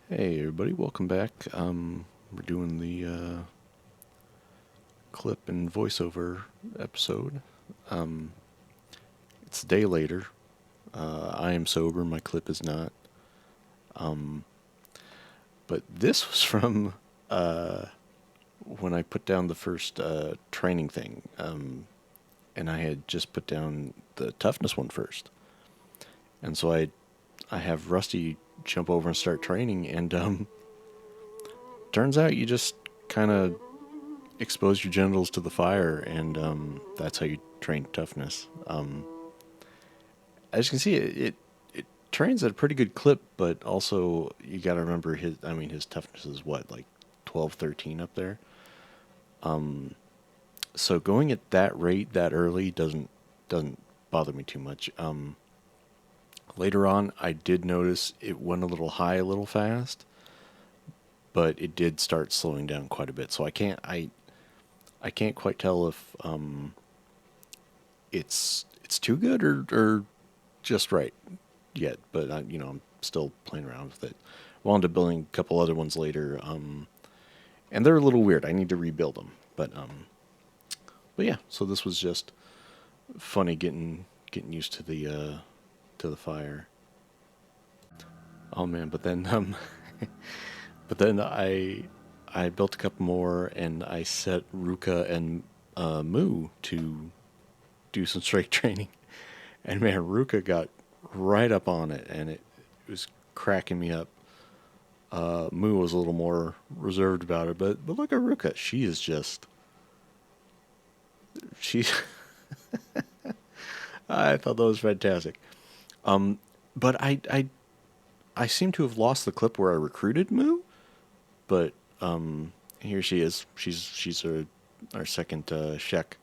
Hey everybody, welcome back. We're doing the clip and voiceover episode. Um, it's a day later. I am sober, my clip is not. Um, but this was from when I put down the first training thing. And I had just put down the toughness one first. And so I have Rusty jump over and start training, and turns out you just kind of expose your genitals to the fire, and that's how you train toughness. As you can see, it trains at a pretty good clip, but also you got to remember his toughness is what, like 12, 13 up there. So going at that rate that early doesn't bother me too much. Later on, I did notice it went a little high, a little fast, but it did start slowing down quite a bit. So I can't quite tell if it's too good or just right yet. But I'm still playing around with it. Wound up building a couple other ones later, and they're a little weird. I need to rebuild them, but yeah. So this was just funny getting used to the fire. Oh man, but then but then I built a couple more, and I set Ruka and Moo to do some strength training. And man, Ruka got right up on it, and it was cracking me up. Moo was a little more reserved about it, but look at Ruka. She is just she. I thought that was fantastic. But I seem to have lost the clip where I recruited Moo, but here she is. She's our second Shek.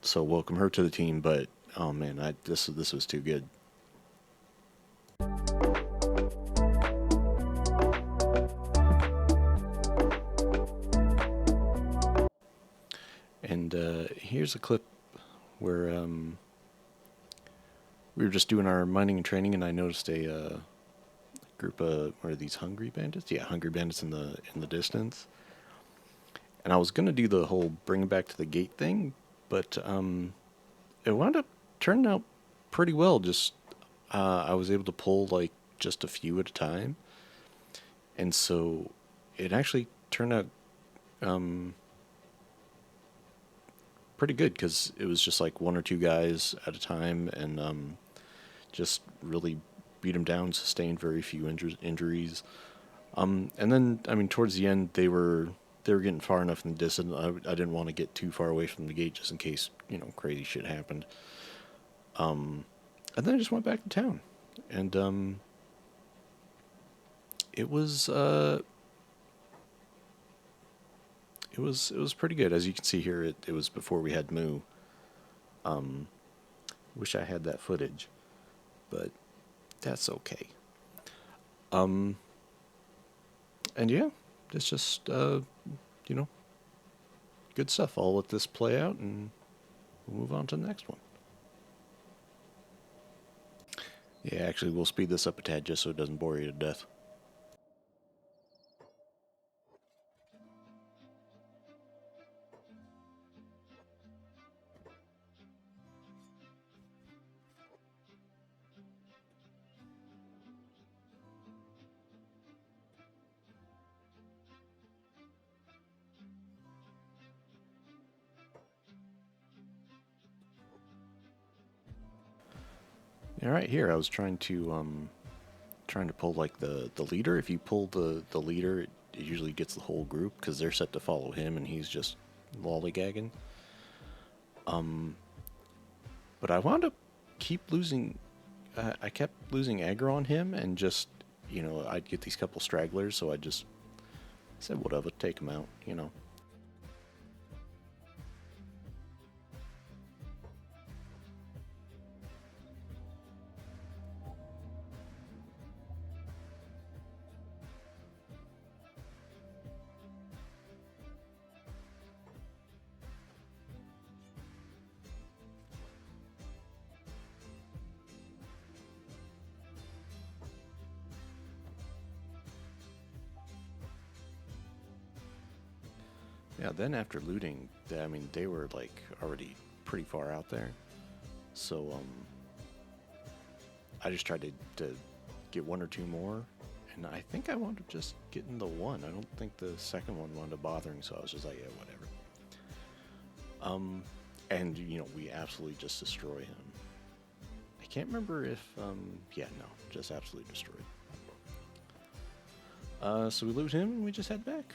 So welcome her to the team. But oh man, this was too good. And here's a clip where we were just doing our mining and training, and I noticed a group of, what are these, hungry bandits? Yeah, hungry bandits in the distance. And I was gonna do the whole bring it back to the gate thing, but it wound up turning out pretty well. Just I was able to pull like just a few at a time, and so it actually turned out um, pretty good because it was just like one or two guys at a time, and just really beat them down, sustained very few injuries. And then, I mean, towards the end, they were getting far enough in the distance. I didn't want to get too far away from the gate just in case crazy shit happened. And then I just went back to town, and it was it was pretty good. As you can see here, it was before we had Moo. Wish I had that footage, but that's okay. Um, and yeah, it's just you know good stuff. I'll let this play out, and we'll move on to the next one. Yeah, actually, we'll speed this up a tad just so it doesn't bore you to death. All right, here I was trying to pull like the leader. If you pull the leader, it usually gets the whole group because they're set to follow him, and he's just lollygagging. But I wound up keep losing. I kept losing aggro on him, and just I'd get these couple stragglers, so I just said whatever, take him out. Yeah, then after looting, I mean, they were like already pretty far out there. So I just tried to get one or two more, and I think I wound up just getting the one. I don't think the second one wound up bothering, so I was just like, yeah, whatever. And we absolutely just destroy him. I can't remember if yeah, no, just absolutely destroyed. So we loot him and we just head back.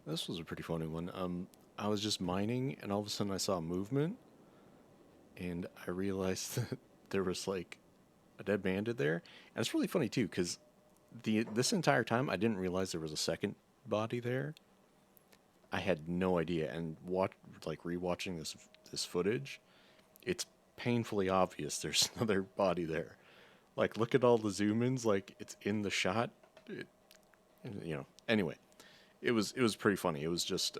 This was a pretty funny one. I was just mining, and all of a sudden I saw movement, and I realized that there was like a dead bandit there. And it's really funny too, because this entire time I didn't realize there was a second body there. I had no idea, and rewatching this footage, it's painfully obvious there's another body there. Like, look at all the zoom ins, like it's in the shot. Anyway, it was pretty funny. It was just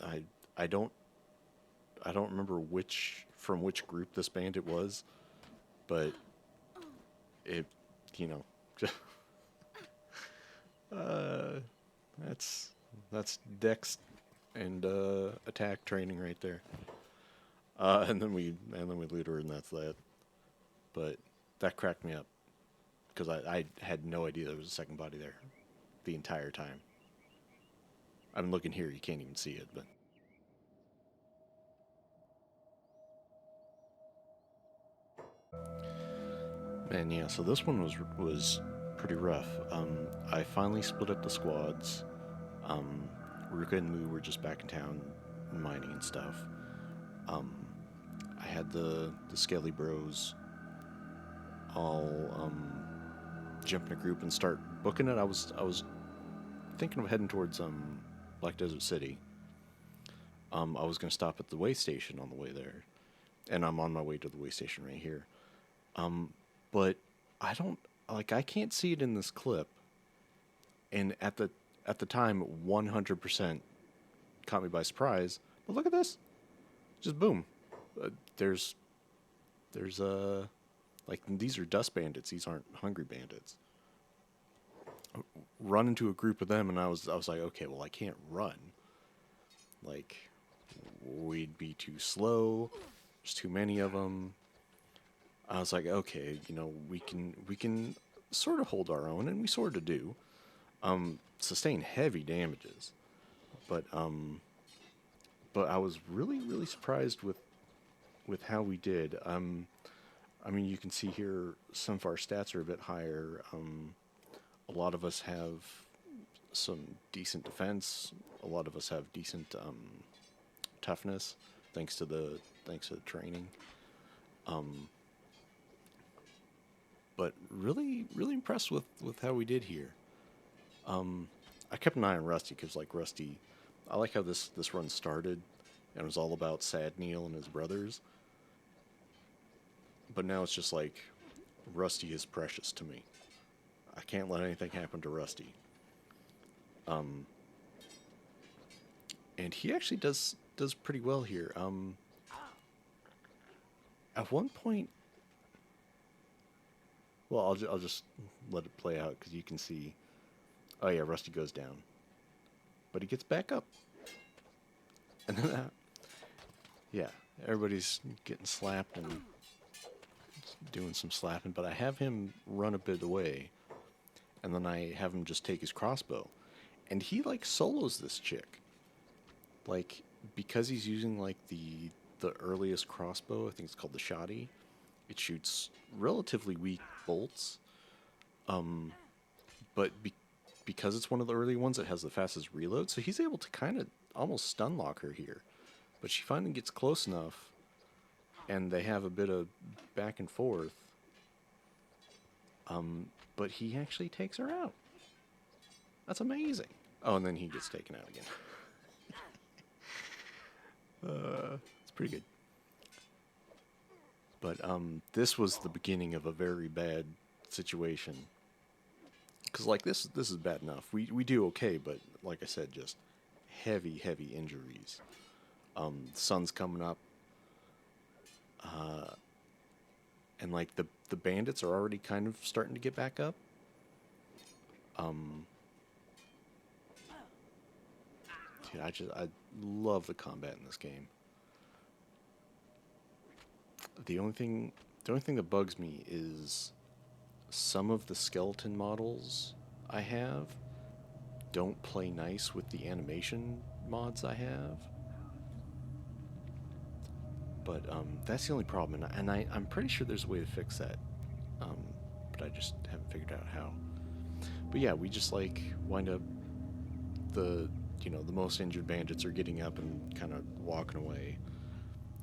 I I don't I don't remember which group this bandit was, but it you know that's dex and attack training right there. And then we loot her, and that's that. But that cracked me up because I had no idea there was a second body there the entire time. I'm looking here; you can't even see it, but man, yeah. So this one was pretty rough. I finally split up the squads. Ruka and Moo were just back in town mining and stuff. I had the Skelly Bros all jump in a group and start booking it. I was thinking of heading towards Black Desert City. I was gonna stop at the way station on the way there, and I'm on my way to the way station right here. But I don't I can't see it in this clip, and at the time 100% caught me by surprise. But look at this, just boom. There's like these are dust bandits. These aren't hungry bandits. Run into a group of them, and I was like, okay, well I can't run. Like we'd be too slow. There's too many of them. I was like, okay, we can sort of hold our own, and we sort of do. Sustain heavy damages, but I was really surprised with how we did. I mean, you can see here some of our stats are a bit higher. A lot of us have some decent defense. A lot of us have decent toughness, thanks to the training. But really impressed with how we did here. I kept an eye on Rusty because like Rusty, I like how this run started, and it was all about Sad Neil and his brothers. But now it's just like Rusty is precious to me. I can't let anything happen to Rusty. And he actually does pretty well here. At one point, well, I'll just let it play out because you can see. Oh yeah, Rusty goes down, but he gets back up, and then yeah, everybody's getting slapped and doing some slapping. But I have him run a bit away, and then I have him just take his crossbow, and he like solos this chick, like because he's using like the earliest crossbow. I think it's called the Shoddy. It shoots relatively weak bolts, but because it's one of the early ones, it has the fastest reload, so he's able to kind of almost stun lock her here. But she finally gets close enough, and they have a bit of back and forth. But he actually takes her out. That's amazing. Oh, and then he gets taken out again. It's pretty good. But this was the beginning of a very bad situation. Because like this is bad enough. We do okay, but like I said, just heavy injuries. The sun's coming up. and like the bandits are already kind of starting to get back up. Um, Dude, I love the combat in this game. The only thing the only thing that bugs me is some of the skeleton models I have don't play nice with the animation mods I have. But that's the only problem, I'm pretty sure there's a way to fix that. Um, but I just haven't figured out how. But yeah, we just like wind up the the most injured bandits are getting up and kind of walking away.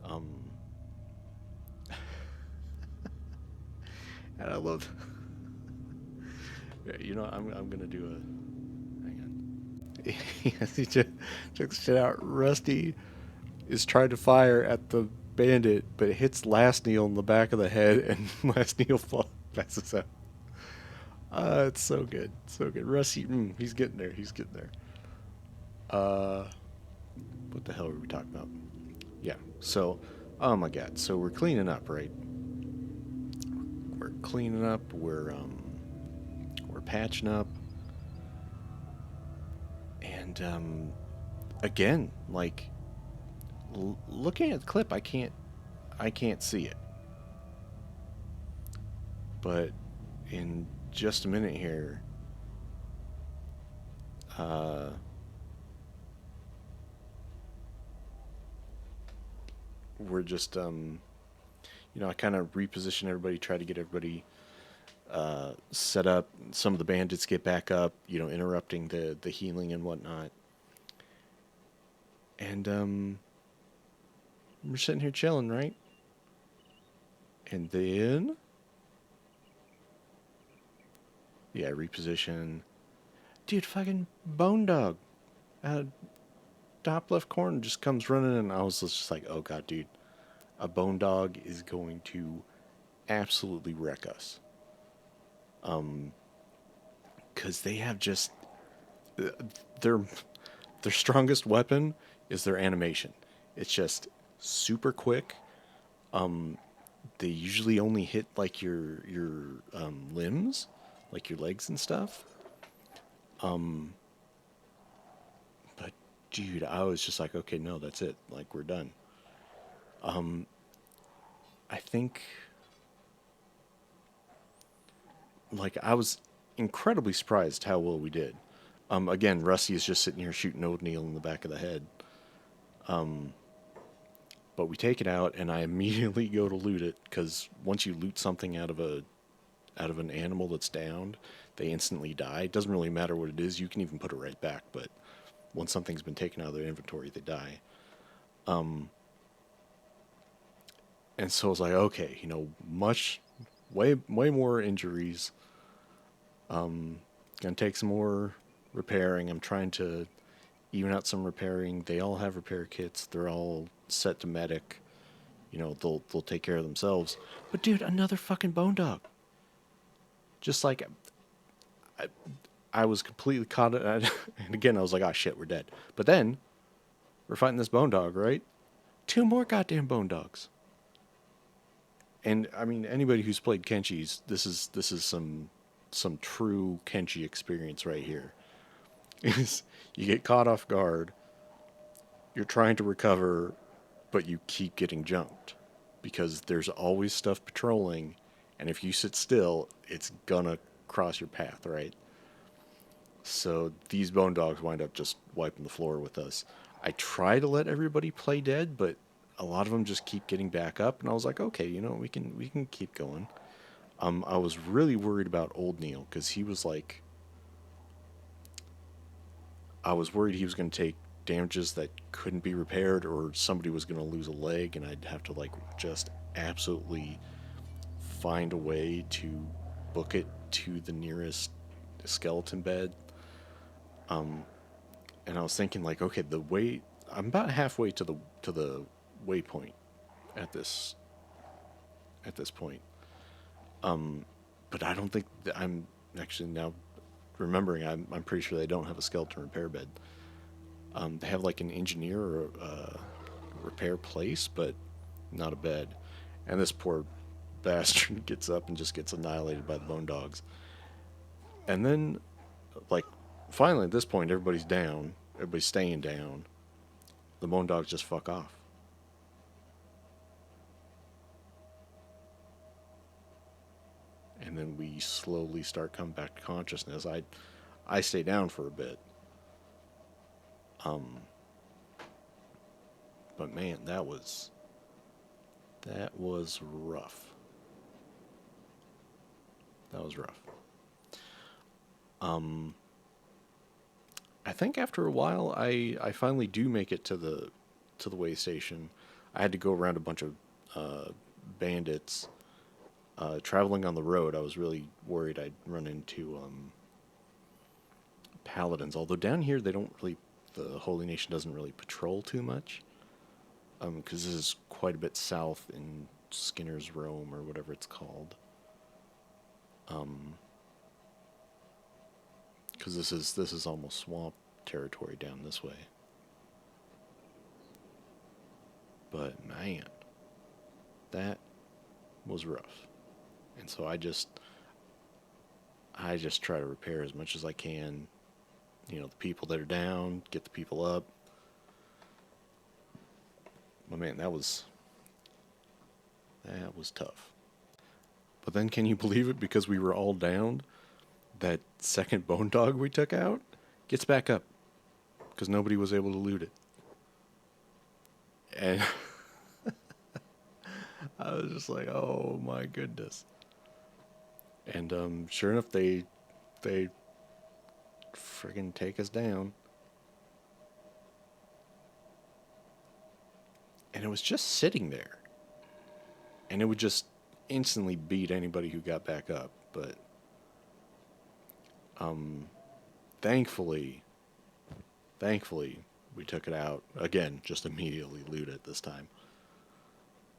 Um, and I love, I'm gonna do a hang on. Yes, he just check this shit out. Rusty is trying to fire at the bandit, but it hits Last Neil in the back of the head, and Last Neil passes out. It's so good, so good. Rusty, he's getting there. He's getting there. Uh, what the hell were we talking about? Yeah. So, oh my God. So we're cleaning up, right? We're cleaning up. We're patching up, and again, like looking at the clip, I can't see it, but in just a minute here, uh, we're just I kind of reposition everybody, try to get everybody set up. Some of the bandits get back up, interrupting the healing and whatnot. And we're sitting here chilling, right? And then, yeah, reposition. Dude, fucking Bone Dog, uh, top left corner just comes running, and I was just like, oh god, dude, a Bone Dog is going to absolutely wreck us. Because they have just uh, their their strongest weapon is their animation. It's just super quick. They usually only hit like your limbs, like your legs and stuff. But dude, I was just like, okay, no, that's it. Like we're done. I think like I was incredibly surprised how well we did. Again, Rusty is just sitting here shooting O'Neill in the back of the head. But we take it out, and I immediately go to loot it because once you loot something out of an animal that's downed, they instantly die. It doesn't really matter what it is. You can even put it right back, but once something's been taken out of their inventory, they die. And so I was like, okay, much, way more injuries. Gonna take some more repairing. I'm trying to even out some repairing. They all have repair kits. They're all set to medic. They'll take care of themselves. But dude, another fucking bone dog. Just like I, I was completely caught. And again, I was like, oh shit, we're dead. But then we're fighting this bone dog, right? Two more goddamn bone dogs. And I mean, anybody who's played Kenshi's, this is some true Kenshi experience right here. Is you get caught off guard, you're trying to recover, but you keep getting jumped because there's always stuff patrolling, and if you sit still, it's gonna cross your path, right? So these bone dogs wind up just wiping the floor with us. I try to let everybody play dead, but a lot of them just keep getting back up, and I was like, okay, we can keep going. I was really worried about old Neil because he was like, I was worried he was going to take damages that couldn't be repaired, or somebody was going to lose a leg, and I'd have to like just absolutely find a way to book it to the nearest skeleton bed. And I was thinking like, okay, the way I'm about halfway to the waypoint at this point. But I don't think that I'm actually now remembering. I'm pretty sure they don't have a skeleton repair bed. They have like an engineer or a repair place, but not a bed. And this poor bastard gets up and just gets annihilated by the bone dogs. And then, like, finally at this point, everybody's down. Everybody's staying down. The bone dogs just fuck off. And then we slowly start coming back to consciousness. I stay down for a bit. Um, but man, that was rough. That was rough. Um, I think after a while, I finally do make it to the way station. I had to go around a bunch of uh, bandits traveling on the road. I was really worried I'd run into paladins. Although down here they don't really, the Holy Nation doesn't really patrol too much. Because this is quite a bit south in Skinner's Rome or whatever it's called. Um, because this is almost swamp territory down this way. But man, that was rough. And so I just try to repair as much as I can. You know, the people that are down, get the people up. But man, that was tough. But then can you believe it? Because we were all down, that second bone dog we took out gets back up because nobody was able to loot it. And I was just like, oh my goodness. And sure enough, they friggin' take us down. And it was just sitting there. And it would just instantly beat anybody who got back up. But um, thankfully, thankfully, we took it out. Again, just immediately loot it this time.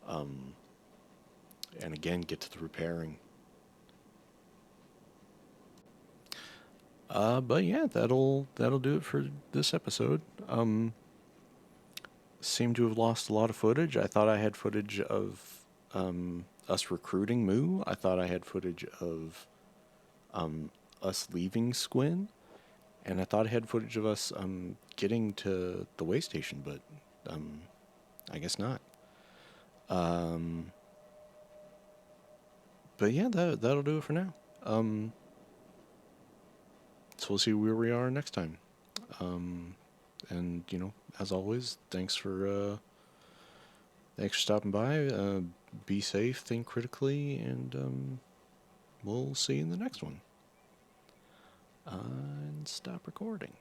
Um, and again, get to the repairing. But yeah, that'll do it for this episode. Seem to have lost a lot of footage. I thought I had footage of us recruiting Moo. I thought I had footage of us leaving Squin, and I thought I had footage of us getting to the way station, but um, I guess not. Um, but yeah, that'll do it for now. Um, so we'll see where we are next time. Um, and as always, thanks for stopping by. Be safe, think critically, and we'll see you in the next one. And stop recording.